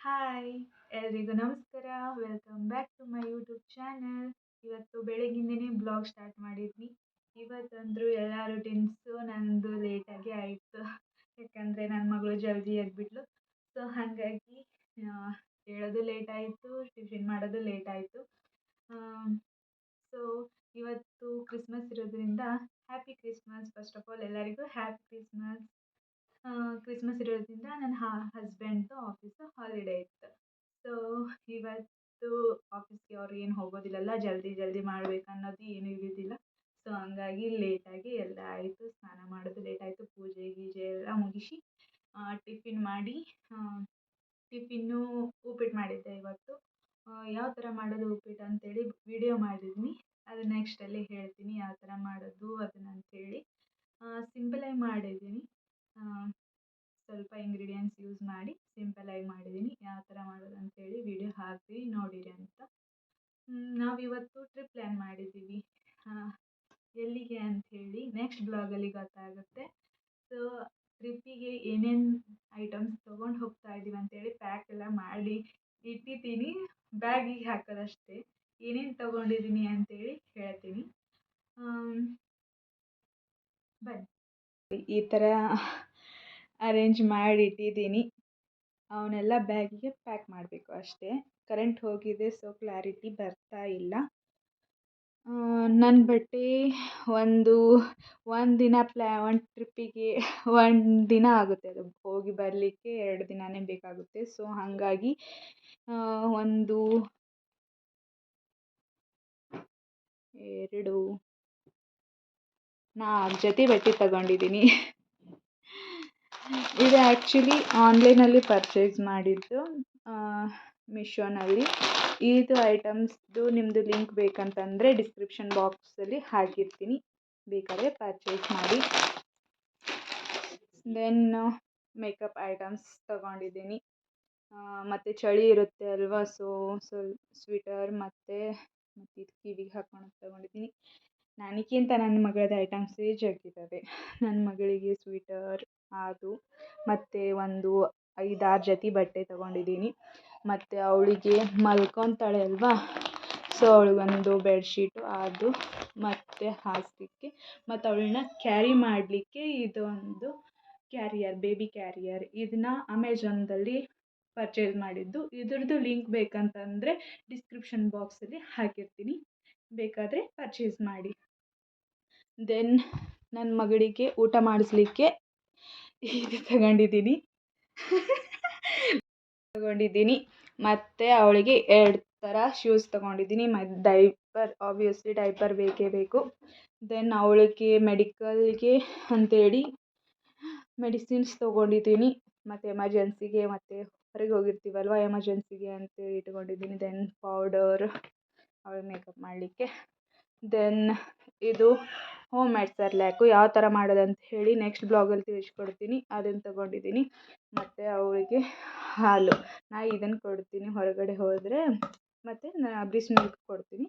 Hi ಎಲ್ರಿಗೂ ನಮಸ್ಕಾರ. Welcome back to my YouTube channel. ಇವತ್ತು ಬೆಳಗ್ಗಿಂದನೇ ಬ್ಲಾಗ್ ಸ್ಟಾರ್ಟ್ ಮಾಡಿದ್ವಿ. ಇವತ್ತಂದರೂ ಎಲ್ಲ ರುಟೀನ್ಸು ನಂದು ಲೇಟಾಗಿ ಆಯಿತು. ಯಾಕಂದರೆ ನನ್ನ ಮಗಳು ಜಲ್ದಿ ಎದ್ಬಿಟ್ಲು. ಸೊ ಹಾಗಾಗಿ ಹೇಳೋದು ಲೇಟ್ ಆಯಿತು, ಟಿಫಿನ್ ಮಾಡೋದು ಲೇಟ್ ಆಯಿತು. ಸೊ ಇವತ್ತು ಕ್ರಿಸ್ಮಸ್ ಇರೋದ್ರಿಂದ happy Christmas. First of all ಎಲ್ಲರಿಗೂ ಹ್ಯಾಪಿ ಕ್ರಿಸ್ಮಸ್. ಕ್ರಿಸ್ಮಸ್ ಇರೋದ್ರಿಂದ ನನ್ನ ಹಸ್ಬೆಂಡ್ದು ಆಫೀಸು ಹಾಲಿಡೇ ಇತ್ತು. ಸೊ ಇವತ್ತು ಆಫೀಸ್ಗೆ ಅವ್ರು ಏನು ಹೋಗೋದಿಲ್ಲಲ್ಲ, ಜಲ್ದಿ ಮಾಡಬೇಕು ಅನ್ನೋದು ಏನೂ ಇರೋದಿಲ್ಲ. ಸೊ ಹಂಗಾಗಿ ಲೇಟಾಗಿ ಎಲ್ಲ ಆಯಿತು. ಸ್ನಾನ ಮಾಡೋದು ಲೇಟ್ ಆಯಿತು, ಪೂಜೆ ಗೀಜೆ ಎಲ್ಲ ಮುಗಿಸಿ ಟಿಫಿನ್ ಮಾಡಿ ಟಿಫಿನ್ನು ಉಪ್ಪಿಟ್ಟು ಮಾಡಿದ್ದೆ ಇವತ್ತು. ಯಾವ ಥರ ಮಾಡೋದು ಉಪ್ಪಿಟ್ಟು ಅಂತೇಳಿ ವಿಡಿಯೋ ಮಾಡಿದ್ದೀನಿ. ಅದು ನೆಕ್ಸ್ಟಲ್ಲಿ ಹೇಳ್ತೀನಿ ಯಾವ ಥರ ಮಾಡೋದು ಅದನ್ನು ಅಂಥೇಳಿ. ಸಿಂಪಲಾಗಿ ಮಾಡಿದ್ದೀನಿ. ಸ್ವಲ್ಪ ಇಂಗ್ರೀಡಿಯೆಂಟ್ಸ್ ಯೂಸ್ ಮಾಡಿ ಸಿಂಪಲಾಗಿ ಮಾಡಿದ್ದೀನಿ. ಯಾವ ಥರ ಮಾಡೋದು ಅಂಥೇಳಿ ವಿಡಿಯೋ ಹಾಕಿ ನೋಡಿರಿ ಅಂತ. ನಾವಿವತ್ತು ಟ್ರಿಪ್ ಪ್ಲ್ಯಾನ್ ಮಾಡಿದ್ದೀವಿ. ಎಲ್ಲಿಗೆ ಅಂಥೇಳಿ ನೆಕ್ಸ್ಟ್ ಬ್ಲಾಗಲ್ಲಿ ಗೊತ್ತಾಗುತ್ತೆ. ಸೊ ಟ್ರಿಪ್ಪಿಗೆ ಏನೇನು ಐಟಮ್ಸ್ ತೊಗೊಂಡು ಹೋಗ್ತಾ ಇದ್ದೀವಿ ಅಂಥೇಳಿ ಪ್ಯಾಕ್ ಎಲ್ಲ ಮಾಡಿ ಇಟ್ಟಿದ್ದೀನಿ. ಬ್ಯಾಗಿಗೆ ಹಾಕೋದಷ್ಟೇ. ಏನೇನು ತೊಗೊಂಡಿದ್ದೀನಿ ಅಂಥೇಳಿ ಹೇಳ್ತೀನಿ. ಬನ್ನಿ. ಈ ಥರ ಅರೇಂಜ್ ಮಾಡಿ ಇಟ್ಟಿದ್ದೀನಿ. ಅವನ್ನೆಲ್ಲ ಬ್ಯಾಗಿಗೆ ಪ್ಯಾಕ್ ಮಾಡಬೇಕು ಅಷ್ಟೇ. ಕರೆಂಟ್ ಹೋಗಿದೆ, ಸೊ ಕ್ಲಾರಿಟಿ ಬರ್ತಾ ಇಲ್ಲ. ನನ್ನ ಬಟ್ಟೆ ಒಂದು ದಿನ ಒಂದು ಟ್ರಿಪ್ಪಿಗೆ 1 ದಿನ ಆಗುತ್ತೆ. ಅದು ಹೋಗಿ ಬರಲಿಕ್ಕೆ 2 ದಿನವೇ ಬೇಕಾಗುತ್ತೆ. ಸೊ ಹಾಗಾಗಿ 1 2 4 ಜೊತೆ ಬಟ್ಟೆ ತಗೊಂಡಿದ್ದೀನಿ. ಇದು ಆ್ಯಕ್ಚುಲಿ ಆನ್ಲೈನಲ್ಲಿ ಪರ್ಚೇಸ್ ಮಾಡಿದ್ದು, ಮೀಶೋನಲ್ಲಿ. ಇದು ಐಟಮ್ಸ್ದು ನಿಮ್ಮದು ಲಿಂಕ್ ಬೇಕಂತಂದರೆ ಡಿಸ್ಕ್ರಿಪ್ಷನ್ ಬಾಕ್ಸಲ್ಲಿ ಹಾಕಿರ್ತೀನಿ, ಬೇಕಾದರೆ ಪರ್ಚೇಸ್ ಮಾಡಿ. ದೆನ್ ಮೇಕಪ್ ಐಟಮ್ಸ್ ತಗೊಂಡಿದ್ದೀನಿ. ಮತ್ತು ಚಳಿ ಇರುತ್ತೆ ಅಲ್ವಾ, ಸೊ ಸ್ವೆಟರ್ ಮತ್ತು ಇದು ಕಿವಿಗೆ ಹಾಕ್ಕೊಳಕ್ಕೆ ತಗೊಂಡಿದ್ದೀನಿ. ನನಗಿಂತ ನನ್ನ ಮಗಳದ್ದು ಐಟಮ್ಸೇ ಜಗ್ಗಿದ್ದಾವೆ. ನನ್ನ ಮಗಳಿಗೆ ಸ್ವೆಟರ್ ಅದು ಮತ್ತು ಒಂದು 5-6 ಜೊತೆ ಬಟ್ಟೆ ತೊಗೊಂಡಿದ್ದೀನಿ. ಮತ್ತು ಅವಳಿಗೆ ಮಲ್ಕೊತಾಳೆ ಅಲ್ವಾ, ಸೊ ಅವಳಿಗೊಂದು ಬೆಡ್ಶೀಟು ಅದು ಮತ್ತು ಹಾಸಲಿಕ್ಕೆ, ಮತ್ತು ಅವಳನ್ನ ಕ್ಯಾರಿ ಮಾಡಲಿಕ್ಕೆ ಇದೊಂದು ಕ್ಯಾರಿಯರ್, ಬೇಬಿ ಕ್ಯಾರಿಯರ್. ಇದನ್ನ ಅಮೆಝಾನ್ದಲ್ಲಿ ಪರ್ಚೇಸ್ ಮಾಡಿದ್ದು. ಇದ್ರದ್ದು ಲಿಂಕ್ ಬೇಕಂತಂದರೆ ಡಿಸ್ಕ್ರಿಪ್ಷನ್ ಬಾಕ್ಸಲ್ಲಿ ಹಾಕಿರ್ತೀನಿ, ಬೇಕಾದರೆ ಪರ್ಚೇಸ್ ಮಾಡಿ. ದೆನ್ ನನ್ನ ಮಗಳಿಗೆ ಊಟ ಮಾಡಿಸ್ಲಿಕ್ಕೆ ಇದು ತಗೊಂಡಿದ್ದೀನಿ. ಮತ್ತು ಅವಳಿಗೆ 2 ಥರ ಶೂಸ್ ತೊಗೊಂಡಿದ್ದೀನಿ. ಮತ್ತು ಡೈಪರ್, ಆಬ್ವಿಯಸ್ಲಿ ಡೈಪರ್ ಬೇಕೇ ಬೇಕು. ದೆನ್ ಅವಳಿಗೆ ಮೆಡಿಕಲ್ಗೆ ಅಂಥೇಳಿ ಮೆಡಿಸಿನ್ಸ್ ತೊಗೊಂಡಿದ್ದೀನಿ. ಮತ್ತು ಎಮರ್ಜೆನ್ಸಿಗೆ ಮತ್ತು ಹೊರಗೆ ಹೋಗಿರ್ತೀವಲ್ವ, ಎಮರ್ಜೆನ್ಸಿಗೆ ಅಂತೇಳಿ ಇಟ್ಕೊಂಡಿದ್ದೀನಿ. ದೆನ್ ಪೌಡರ್ ಅವಳಿಗೆ ಮೇಕಪ್ ಮಾಡಲಿಕ್ಕೆ. ದೆನ್ ಇದು ಹೋಮ್ ಮೇಡ್ ಸರ್ಲ್ಯಾಕು ಯಾವ ಥರ ಮಾಡೋದಂತ ಹೇಳಿ ನೆಕ್ಸ್ಟ್ ಬ್ಲಾಗಲ್ಲಿ ತಿಳಿಸ್ಕೊಡ್ತೀನಿ, ಅದನ್ನು ತೊಗೊಂಡಿದ್ದೀನಿ. ಮತ್ತು ಅವಳಿಗೆ ಹಾಲು, ನಾನು ಇದನ್ನು ಕೊಡ್ತೀನಿ ಹೊರಗಡೆ ಹೋದರೆ, ಮತ್ತು ಬ್ರಿಸ್ ಮಿಲ್ಕ್ ಕೊಡ್ತೀನಿ.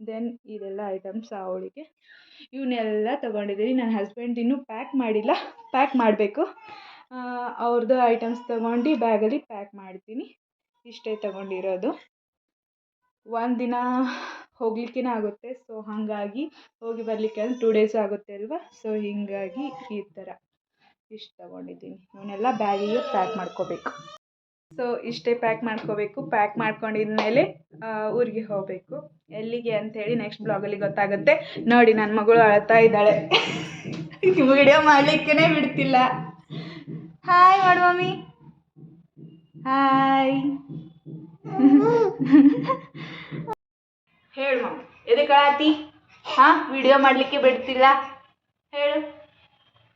ದೆನ್ ಇದೆಲ್ಲ ಐಟಮ್ಸ್ ಅವಳಿಗೆ, ಇವನ್ನೆಲ್ಲ ತೊಗೊಂಡಿದ್ದೀನಿ. ನನ್ನ ಹಸ್ಬೆಂಡ್ ಇನ್ನೂ ಪ್ಯಾಕ್ ಮಾಡಿಲ್ಲ, ಪ್ಯಾಕ್ ಮಾಡಬೇಕು. ಅವ್ರದ್ದು ಐಟಮ್ಸ್ ತೊಗೊಂಡು ಬ್ಯಾಗಲ್ಲಿ ಪ್ಯಾಕ್ ಮಾಡ್ತೀನಿ. ಇಷ್ಟೇ ತೊಗೊಂಡಿರೋದು. 1 ದಿನ ಹೋಗ್ಲಿಕ್ಕೇ ಆಗುತ್ತೆ. ಸೊ ಹಾಗಾಗಿ ಹೋಗಿ ಬರಲಿಕ್ಕೆ 2 ಡೇಸ್ ಆಗುತ್ತೆ ಅಲ್ವಾ, ಸೊ ಹೀಗಾಗಿ ಈ ಥರ ಇಷ್ಟು ತೊಗೊಂಡಿದ್ದೀನಿ. ಇವನ್ನೆಲ್ಲ ಬ್ಯಾಗಿಗೆ ಪ್ಯಾಕ್ ಮಾಡ್ಕೋಬೇಕು. ಸೊ ಇಷ್ಟೇ ಪ್ಯಾಕ್ ಮಾಡ್ಕೋಬೇಕು. ಪ್ಯಾಕ್ ಮಾಡ್ಕೊಂಡಿದ್ಮೇಲೆ ಊರಿಗೆ ಹೋಗಬೇಕು. ಎಲ್ಲಿಗೆ ಅಂಥೇಳಿ ನೆಕ್ಸ್ಟ್ ಬ್ಲಾಗಲ್ಲಿ ಗೊತ್ತಾಗುತ್ತೆ. ನೋಡಿ, ನನ್ನ ಮಗಳು ಅಳ್ತಾ ಇದ್ದಾಳೆ. ವಿಡಿಯೋ ಮಾಡಲಿಕ್ಕೇ ಬಿಡ್ತಿಲ್ಲ. ಹಾಯ್ ಮಾಡು ಮಮ್ಮಿ, ಹಾಯ್. ಹೇಳು ಮಮ್ಮಿ, ಎದಕ್ಕೆ ಅಳಾತಿ? ವಿಡಿಯೋ ಮಾಡಲಿಕ್ಕೆ ಬಿಡ್ತಿಲ್ಲ, ಹೇಳು.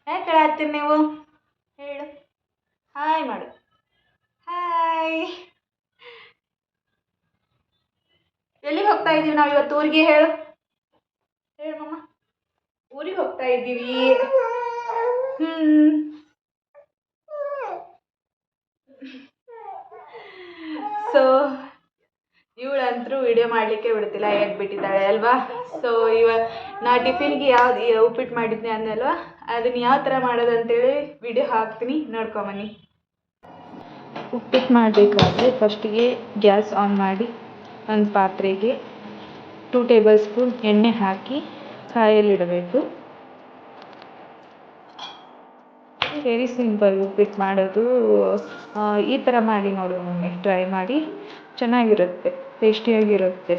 ಯಾಕೆ ಅಳಾತ್ತೀರಿ ನೀವು? ಹೇಳು. ಹಾಯ್ ಮಾಡು, ಹಾಯ್. ಎಲ್ಲಿಗೆ ಹೋಗ್ತಾ ಇದ್ದೀವಿ ನಾವು ಇವತ್ತು? ಊರಿಗೆ ಹೇಳು, ಹೇಳು ಮಮ್ಮ. ಊರಿಗೆ ಹೋಗ್ತಾ ಇದ್ದೀವಿ. ಸೊ ಇವಳಂತರೂ ವಿಡಿಯೋ ಮಾಡಲಿಕ್ಕೆ ಬಿಡ್ತಿಲ್ಲ, ಬಿಟ್ಟಿದ್ದಾಳೆ ಅಲ್ವಾ. ಸೊ ನಾ ಟಿಫಿನ್ಗೆ ಯಾವ್ದು ಉಪ್ಪಿಟ್ಟು ಮಾಡಿದ್ನಿ ಅಂದಲ್ವಾ, ಅದನ್ನು ಯಾವ ಥರ ಮಾಡೋದು ಅಂತೇಳಿ ವಿಡಿಯೋ ಹಾಕ್ತೀನಿ, ನೋಡ್ಕೊಂಬನ್ನಿ. ಉಪ್ಪಿಟ್ಟು ಮಾಡಬೇಕಾದ್ರೆ ಫಸ್ಟಿಗೆ ಗ್ಯಾಸ್ ಆನ್ ಮಾಡಿ ಒಂದು ಪಾತ್ರೆಗೆ 2 ಟೇಬಲ್ ಸ್ಪೂನ್ ಎಣ್ಣೆ ಹಾಕಿ ಕಾಯಲಿಡಬೇಕು. ವೆರಿ ಸಿಂಪಲ್ ಉಪ್ಪಿಟ್ಟು ಮಾಡೋದು. ಈ ಥರ ಮಾಡಿ ನೋಡಿ, ಒಮ್ಮೆ ಟ್ರೈ ಮಾಡಿ, ಚೆನ್ನಾಗಿರುತ್ತೆ, ಟೇಸ್ಟಿಯಾಗಿರುತ್ತೆ.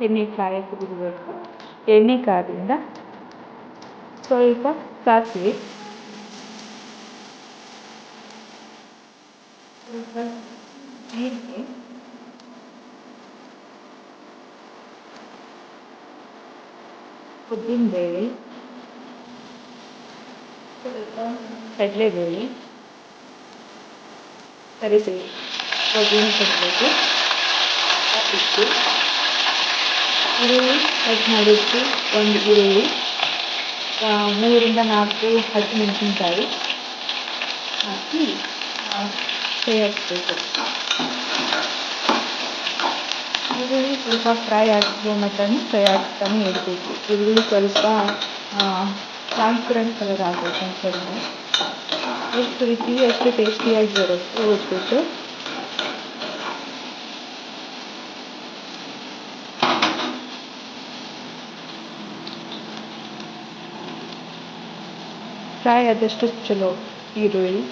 ಎಣ್ಣೆ ಕಾಯಕ್ಕೆ ಬಿಡಬೇಕು. ಎಣ್ಣೆ ಕಾದಿಂದ ಸ್ವಲ್ಪ ಸಾಸಿವೆ, ಸ್ವಲ್ಪ ಜೀರಿಗೆ, ಉದ್ದಿನಬೇಳೆ, ಸ್ವಲ್ಪ ಕಡಲೆಬೇಳೆ, ಕರಿಬೇವು, ಒಗ್ಗರಣೆ ಕೊಡಬೇಕು. ಹಾಕಿಟ್ಟು ಈರುಳ್ಳಿ ಕಟ್ ಮಾಡಿಟ್ಟು ಒಂದು ಈರುಳ್ಳಿ, 3ರಿಂದ 4 ಹಸಿಮೆಣಸಿನಕಾಯಿ ಹಾಕಿ ಫ್ರೈ ಹಾಕಬೇಕು. ಈರುಳ್ಳಿ ಸ್ವಲ್ಪ ಫ್ರೈ ಆಗೋ ಮಟನ್ ಫ್ರೈ ಆಗ್ತಾನೆ ಇರಬೇಕು. ಈರುಳ್ಳಿ ಸ್ವಲ್ಪ ಟ್ರಾನ್ಸ್ಪರೆಂಟ್ ಕಲರ್ ಆಗಬೇಕು ಸ್ವಲ್ಪ. ಎಷ್ಟು ರೀತಿ ಎಷ್ಟು ಟೇಸ್ಟಿಯಾಗಿ ಬರುತ್ತೆ ಉಪ್ಪಿಟ್ಟು. ಫ್ರೈ ಆದಷ್ಟು ಚಲೋ ಈರುಳ್ಳಿ.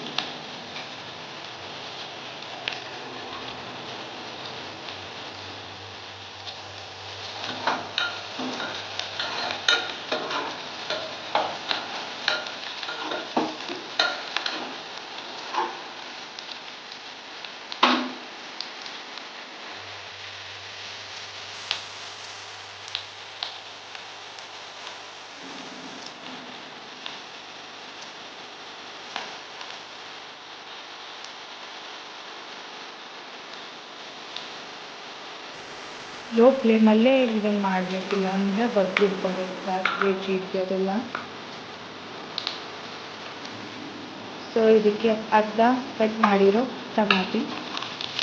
ಲೋ ಫ್ಲೇಮಲ್ಲೇ ಇದನ್ನು ಮಾಡಬೇಕಿಲ್ಲ ಅಂದರೆ ಬರ್ಬಿಡ್ಬೋದು ಸಾಸಿವೆ ಜೀರಿಗೆ ಅದೆಲ್ಲ. ಸೊ ಇದಕ್ಕೆ ಅರ್ಧ ಕಟ್ ಮಾಡಿರೋ ಟಮಾಟಿ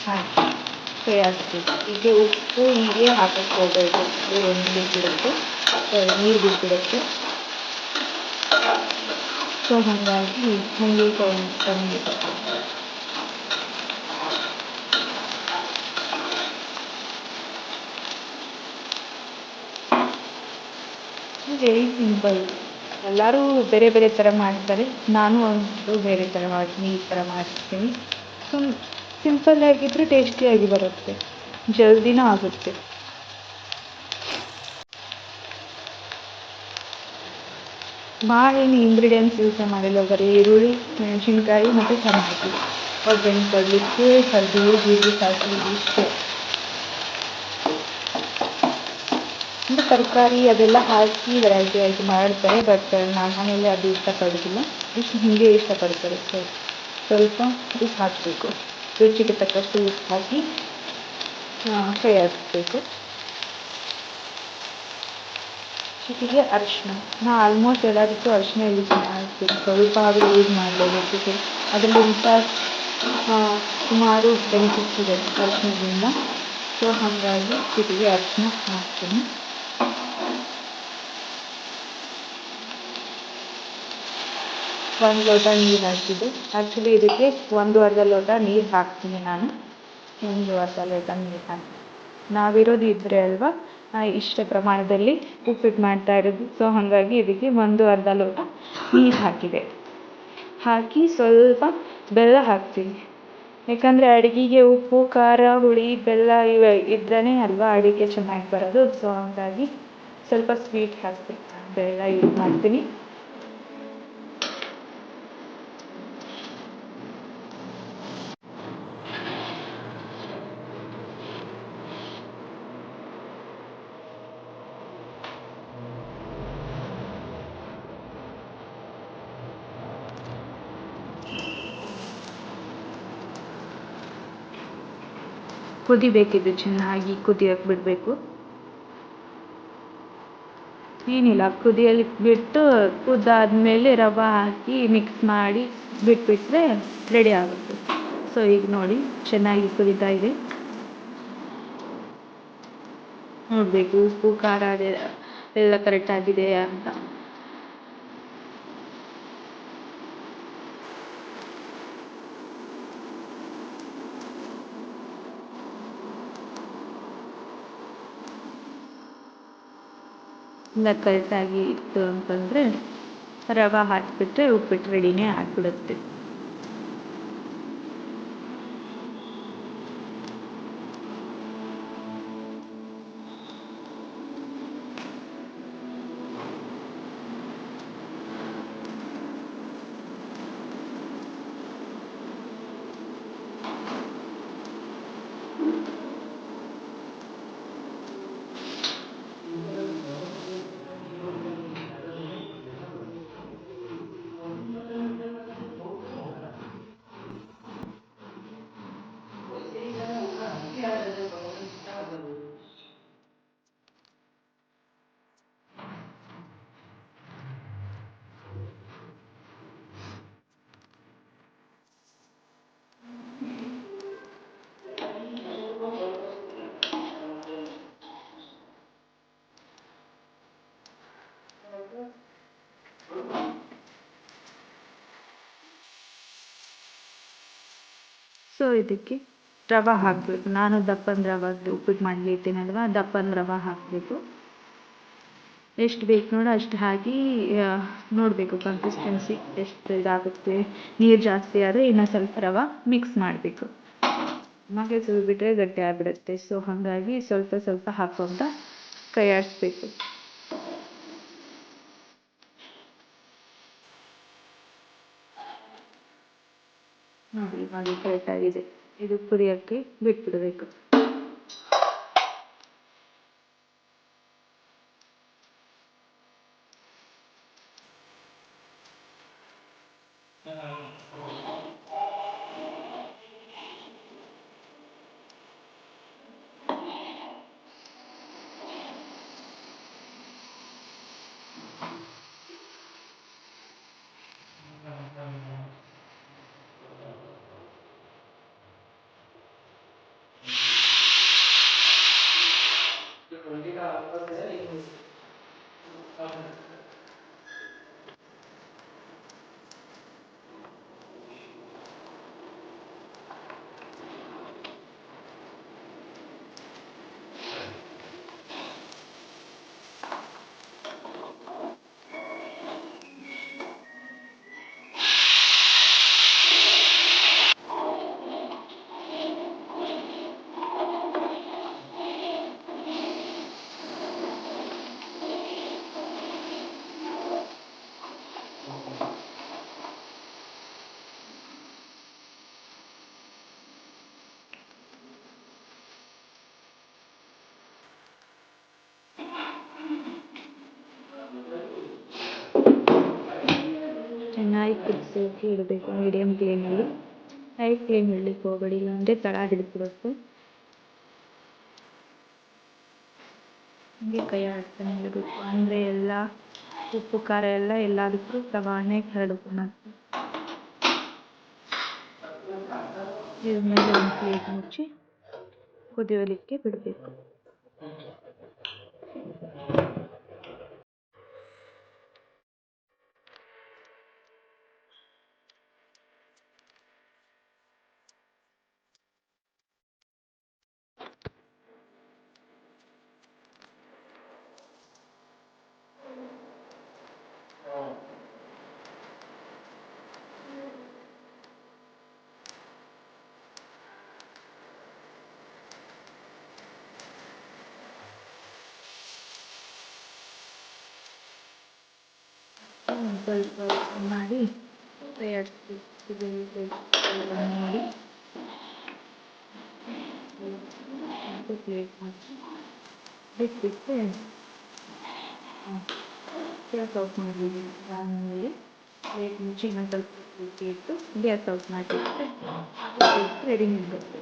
ಹಾಕಿ ಫ್ರೈ ಹಾಕ್ಬೇಕು. ಹೀಗೆ ಉಪ್ಪು ಹೀಗೆ ಹಾಕಕ್ಕೆ ಹೋಗಬೇಕು. ಒಂದು ಬಿಟ್ಬಿಡುತ್ತೆ, ನೀರು ಬಿಟ್ಬಿಡುತ್ತೆ. ಸೊ ಹಾಗಾಗಿ ಹಂಗೆ ಕಮ್ಮಿ. Very simple. ಎಲ್ಲರೂ ಬೇರೆ ಬೇರೆ ಥರ ಮಾಡ್ತಾರೆ, ನಾನು ಒಂದು ಬೇರೆ ಥರ ಮಾಡ್ತೀನಿ, ಈ ಥರ ಮಾಡ್ತೀನಿ. ಸಿಂಪಲ್ ಆಗಿದ್ದರೆ ಟೇಸ್ಟಿಯಾಗಿ ಬರುತ್ತೆ, ಜಲ್ದಿನೂ ಆಗುತ್ತೆ. ಭಾಳ ಏನು ಇಂಗ್ರೀಡಿಯೆಂಟ್ಸ್ ಯೂಸ್ ಮಾಡಿಲ್ಲ, ಬರೀ ಈರುಳ್ಳಿ, ಮೆಣಸಿನ್ಕಾಯಿ ಮತ್ತು ಟಮಾಟಿ, ಒಗ್ಗರಣೆ ಕೊಡಲಿಕ್ಕೆ ಕರಿಬೇವು, ಜೀರಿಗೆ, ಸಾಸಿವೆ ಇಷ್ಟೇ. ಅಂದರೆ ತರಕಾರಿ ಅದೆಲ್ಲ ಹಾಕಿ ವೆರೈಟಿ ಆಗಿ ಮಾಡ್ತಾರೆ, ಬಟ್ ನಾನು ಮನೇಲಿ ಅದು ಇಷ್ಟಪಡೋದಿಲ್ಲ. ಹೀಗೆ ಇಷ್ಟಪಡ್ತಾರೆ. ಸೊ ಸ್ವಲ್ಪ ಉಪ್ಪು ಹಾಕಬೇಕು, ರುಚಿಗೆ ತಕ್ಕಷ್ಟು ಉಪ್ಪು ಹಾಕಿ ಫ್ರೈ ಹಾಕಬೇಕು. ಚಿಟಿಗೆ ಅರಿಶಿನ. ನಾನು ಆಲ್ಮೋಸ್ಟ್ ಎಲ್ಲದಕ್ಕೂ ಅರಿಶಿನ ಯೂಸ್ ಮಾಡ್ತೀನಿ, ಸ್ವಲ್ಪ ಆದರೂ ಯೂಸ್ ಮಾಡಲೇಬೇಕು. ಅದರಿಂದ ಸುಮಾರು ಬೆನಿಫಿಟ್ಸ್ ಇದೆ ಅರಿಶಿನದಿಂದ. ಸೊ ಹಾಗಾಗಿ ಚಿಟಿಗೆ ಅರಿಶಿನ ಹಾಕ್ತೀನಿ. ಒಂದು ಲೋಟ ನೀರು ಹಾಕಿದ್ದು. ಆ್ಯಕ್ಚುಲಿ ಇದಕ್ಕೆ 1.5 ಲೋಟ ನೀರು ಹಾಕ್ತೀನಿ ನಾನು. 1.5 ಲೋಟ ನೀರು ಹಾಕಿ, ನಾವಿರೋದು ಇದ್ದರೆ ಅಲ್ವಾ ಇಷ್ಟ ಪ್ರಮಾಣದಲ್ಲಿ ಉಪ್ಪಿಟ್ಟು ಮಾಡ್ತಾ ಇರೋದು. ಸೊ ಹಾಗಾಗಿ ಇದಕ್ಕೆ 1.5 ಲೋಟ ನೀರು ಹಾಕಿ ಸ್ವಲ್ಪ ಬೆಲ್ಲ ಹಾಕ್ತೀನಿ. ಯಾಕಂದರೆ ಅಡುಗೆಗೆ ಉಪ್ಪು, ಖಾರ, ಹುಳಿ, ಬೆಲ್ಲ ಇವೆ ಇದ್ರೇ ಅಲ್ವಾ ಅಡುಗೆ ಚೆನ್ನಾಗಿ ಬರೋದು. ಸೊ ಹಾಗಾಗಿ ಸ್ವಲ್ಪ ಸ್ವೀಟ್ ಹಾಕ್ತೀನಿ, ಬೆಲ್ಲ ಯೂಸ್ ಮಾಡ್ತೀನಿ. ಕುದಿಬೇಕಿದ್ದು ಚೆನ್ನಾಗಿ ಕುದಿಯೋಕ್ಕೆ ಬಿಡಬೇಕು. ಏನಿಲ್ಲ, ಕುದಿಯಲ್ಲಿ ಬಿಟ್ಟು ಕುದ್ದಾದ್ಮೇಲೆ ರವೆ ಹಾಕಿ ಮಿಕ್ಸ್ ಮಾಡಿ ಬಿಟ್ಬಿಟ್ರೆ ರೆಡಿ ಆಗುತ್ತೆ. ಸೊ ಈಗ ನೋಡಿ ಚೆನ್ನಾಗಿ ಕುದೀತಾ ಇದೆ. ನೋಡಬೇಕು ಉಪ್ಪು ಖಾರ ಎಲ್ಲ ಕರೆಕ್ಟಾಗಿದೆಯಾ ಅಂತ. ಇಲ್ಲ ಕರೆಕ್ಟಾಗಿ ಇತ್ತು ಅಂತಂದರೆ ರವೆ ಹಾಕಿಬಿಟ್ರೆ ಉಪ್ಪಿಟ್ಟು ರೆಡಿನೇ ಆಗಿಬಿಡುತ್ತೆ. ಸೊ ಇದಕ್ಕೆ ರವೆ ಹಾಕಬೇಕು. ನಾನು ದಪ್ಪನ ರವೆ ಉಪ್ಪಿಟ್ಟು ಮಾಡಲಿರ್ತೀನಲ್ವ, ದಪ್ಪನ ರವೆ ಹಾಕಬೇಕು. ಎಷ್ಟು ಬೇಕು ನೋಡು ಅಷ್ಟು ಹಾಕಿ ನೋಡಬೇಕು ಕನ್ಸಿಸ್ಟೆನ್ಸಿ ಎಷ್ಟು ಇದಾಗುತ್ತೆ. ನೀರು ಜಾಸ್ತಿ ಆದರೆ ಇನ್ನೂ ಸ್ವಲ್ಪ ರವೆ ಮಿಕ್ಸ್ ಮಾಡಬೇಕು. ಹಾಗೆ ಬಿಟ್ಟರೆ ಗಟ್ಟಿ ಆಗಿಬಿಡುತ್ತೆ. ಸೊ ಹಾಗಾಗಿ ಸ್ವಲ್ಪ ಸ್ವಲ್ಪ ಹಾಕ್ಕೊತ ಕೈ ಆಡಿಸ್ಬೇಕು. ನೋಡಿ ಇವಾಗ ಕರೆಕ್ಟಾಗಿದೆ. ಇದು ಕುದಿಯೋಕ್ಕೆ ಬಿಟ್ಬಿಡಬೇಕು. ಚೆನ್ನಾಗಿ ಕುದಿಸೋಕೆ ಇಡಬೇಕು ಮೀಡಿಯಮ್ ಫ್ಲೇಮಲ್ಲಿ. ಹೈ ಫ್ಲೇಮ್ ಇಡ್ಲಿಕ್ಕೆ ಹೋಗಬೇಡಿ, ಇಲ್ಲಾಂದರೆ ತಳ ಹಿಡಿದ್ಬಿಡುತ್ತೆ. ಹೀಗೆ ಕೈ ಆಡ್ತಾನೆ ಇರಬೇಕು, ಅಂದರೆ ಎಲ್ಲ ಉಪ್ಪು ಖಾರ ಎಲ್ಲ ಎಲ್ಲದಕ್ಕೂ ಸಮಾನ ಹರಡ್ಕೊಂಡು ಇದ್ರ ಮೇಲೆ ಒಂದು ಪ್ಲೇಟ್ ಮುಚ್ಚಿ ಕುದಿಯೋಲಿಕ್ಕೆ ಬಿಡಬೇಕು. ಸ್ವಲ್ಪ ಮಾಡಿ ತಯಾರಿಸ್ಬೇಕು. ನೋಡಿ ಪ್ಲೇಟ್ ಮುಚ್ಚಿ ಬಿಟ್ಬಿಟ್ಟು ಗ್ಯಾಸ್ ಆಫ್ ಮಾಡಿದ್ದೀವಿ. ಆಮೇಲೆ ಪ್ಲೇಟ್ ಮುಚ್ಚಿ ಇನ್ನೊಂದು ಸ್ವಲ್ಪ ಇಟ್ಟು ಗ್ಯಾಸ್ ಆಫ್ ಮಾಡಿಬಿಟ್ಟು ರೆಡಿ ಮಾಡಬೇಕು.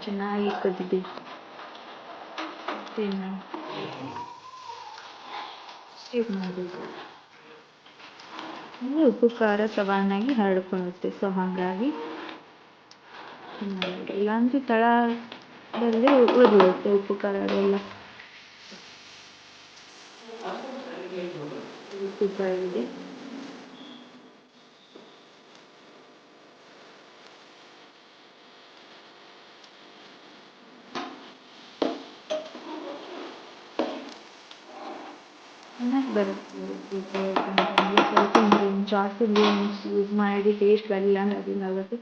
ಚೆನ್ನಾಗಿ ಕುದಿದೆ. ಸ್ಟಿರ್ ಮಾಡಬೇಕು. ಅಂದರೆ ಉಪ್ಪು ಖಾರ ಸಮಾನಾಗಿ ಹರಡ್ಕೊಳ್ಳುತ್ತೆ. ಸೊ ಹಾಗಾಗಿ ಇಲ್ಲಾಂದರೆ ತಳದಲ್ಲೇ ಉರಿಯುತ್ತೆ ಉಪ್ಪು ಖಾರ ಎಲ್ಲ. ಸೂಪರಾಗಿದೆ. ಚೆನ್ನಾಗಿ ಬರುತ್ತೆ. ಸ್ವಲ್ಪ ಜಾಸ್ತಿ ಇಂಗ್ರೀಡಿಯೆಂಟ್ಸ್ ಯೂಸ್ ಮಾಡಿ ಟೇಸ್ಟ್ ಬರಲಿಲ್ಲ ಅಂದರೆ ಅದೇನಾಗುತ್ತೆ.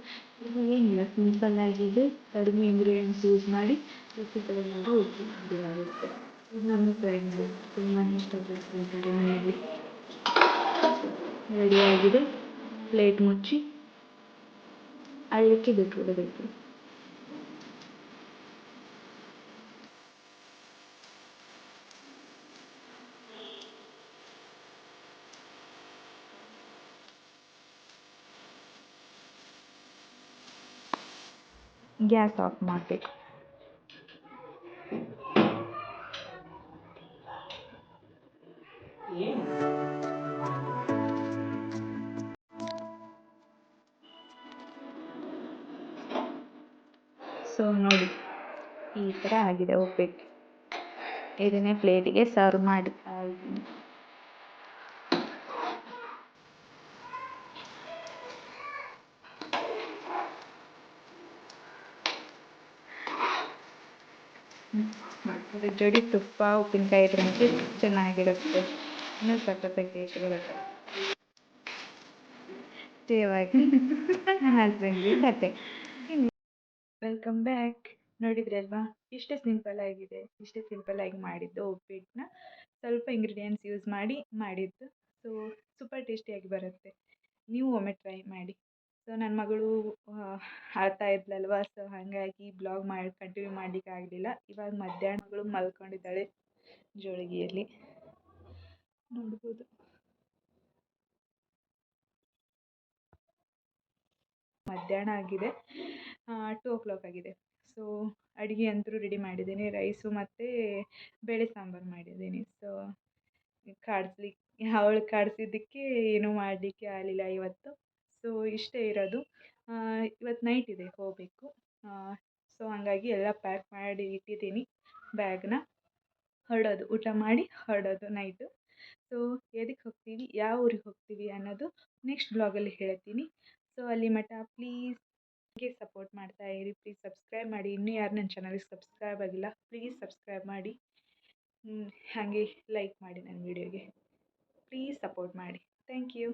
ಇದು ಏನಿಲ್ಲ, ಸಿಂಪಲ್ ಆಗಿದೆ. ಕಡಿಮೆ ಇಂಗ್ರೀಡಿಯೆಂಟ್ಸ್ ಯೂಸ್ ಮಾಡಿ ರೆಸಿಪಿಗಳೆಲ್ಲ ಆಗುತ್ತೆ. ಇದು ನಮ್ಮ ಫ್ರೆಂಡ್ ತುಂಬಾ ಇಷ್ಟಪಡ್ತಾರೆ ಮನೆಯಲ್ಲಿ. ರೆಡಿಯಾಗಿದೆ. ಪ್ಲೇಟ್ ಮುಚ್ಚಿ ಅಳ್ಳಕ್ಕೆ ಬಿಟ್ಬಿಡಬೇಕು. ಗ್ಯಾಸ್ ಆಫ್ ಮಾಡಬೇಕು. ಸೊ ನೋಡಿ, ಈ ಥರ ಆಗಿದೆ ಉಪ್ಪಿಟ್ಟು. ಇದನ್ನೇ ಪ್ಲೇಟಿಗೆ ಸರ್ವ್ ಮಾಡ್ತಾ ಇದ್ದೀನಿ. ಅದ್ರ ಜೋಡಿ ತುಪ್ಪ ಉಪ್ಪಿನಕಾಯಿ ಇದ್ರಂತೂ ಚೆನ್ನಾಗಿರುತ್ತೆ. ಇನ್ನೂ ಸಖತ್ತಾಗಿ ಟೇಸ್ಟ್ ಬರುತ್ತೆ. ಸೇವಾಗಿ ನನ್ನ ಹಸ್ಬೆಂಡ್ಗೆ ಕತೆ. Welcome back. ನೋಡಿದ್ರಲ್ವಾ, ಇಷ್ಟೇ ಸಿಂಪಲ್ ಆಗಿದೆ. ಇಷ್ಟೇ ಸಿಂಪಲ್ ಆಗಿ ಮಾಡಿದ್ದು ಉಪ್ಪಿಟ್ಟನ್ನ ಸ್ವಲ್ಪ ಇಂಗ್ರೀಡಿಯೆಂಟ್ಸ್ ಯೂಸ್ ಮಾಡಿ ಮಾಡಿದ್ದು. ಸೊ ಸೂಪರ್ ಟೇಸ್ಟಿಯಾಗಿ ಬರುತ್ತೆ. ನೀವು ಒಮ್ಮೆ ಟ್ರೈ ಮಾಡಿ. ಸೊ ನನ್ನ ಮಗಳು ಅಳ್ತಾ ಇದ್ಲಲ್ವ, ಸೊ ಹಾಗಾಗಿ ಬ್ಲಾಗ್ ಕಂಟಿನ್ಯೂ ಮಾಡಲಿಕ್ಕೆ ಆಗಲಿಲ್ಲ. ಇವಾಗ ಮಧ್ಯಾಹ್ನ ಮಗಳು ಮಲ್ಕೊಂಡಿದ್ದಾಳೆ ಜೋಳಿಗೆಯಲ್ಲಿ, ನೋಡ್ಬೋದು. ಮಧ್ಯಾಹ್ನ ಆಗಿದೆ, 2 o'clock ಆಗಿದೆ. ಸೊ ಅಡುಗೆ ಅಂತೂ ರೆಡಿ ಮಾಡಿದ್ದೀನಿ. ರೈಸು ಮತ್ತು ಬೇಳೆ ಸಾಂಬಾರು ಮಾಡಿದ್ದೀನಿ. ಸೊ ಅವಳು ಕಾಡಿಸಿದ್ದಕ್ಕೆ ಏನೂ ಮಾಡಲಿಕ್ಕೆ ಆಗಲಿಲ್ಲ ಇವತ್ತು. ಸೊ ಇಷ್ಟೇ ಇರೋದು. ಇವತ್ತು ನೈಟ್ ಇದೆ, ಹೋಗಬೇಕು. ಸೊ ಹಾಗಾಗಿ ಎಲ್ಲ ಪ್ಯಾಕ್ ಮಾಡಿ ಇಟ್ಟಿದ್ದೀನಿ ಬ್ಯಾಗ್ನ. ಹೊರಡೋದು, ಊಟ ಮಾಡಿ ಹೊರಡೋದು ನೈಟು. ಸೊ ಎದಕ್ಕೆ ಹೋಗ್ತೀವಿ, ಯಾವ ಊರಿಗೆ ಹೋಗ್ತೀವಿ ಅನ್ನೋದು ನೆಕ್ಸ್ಟ್ ಬ್ಲಾಗಲ್ಲಿ ಹೇಳ್ತೀನಿ. ಸೊ ಅಲ್ಲಿ ಮಟ್ಟ ಪ್ಲೀಸ್ ಹೀಗೆ ಸಪೋರ್ಟ್ ಮಾಡ್ತಾ ಇರಿ. ಪ್ಲೀಸ್ ಸಬ್ಸ್ಕ್ರೈಬ್ ಮಾಡಿ. ಇನ್ನೂ ಯಾರು ನನ್ನ ಚಾನಲ್ಗೆ ಸಬ್ಸ್ಕ್ರೈಬ್ ಆಗಿಲ್ಲ, ಪ್ಲೀಸ್ ಸಬ್ಸ್ಕ್ರೈಬ್ ಮಾಡಿ. ಹಾಗೆ ಲೈಕ್ ಮಾಡಿ ನನ್ನ ವಿಡಿಯೋಗೆ. ಪ್ಲೀಸ್ ಸಪೋರ್ಟ್ ಮಾಡಿ. Thank you.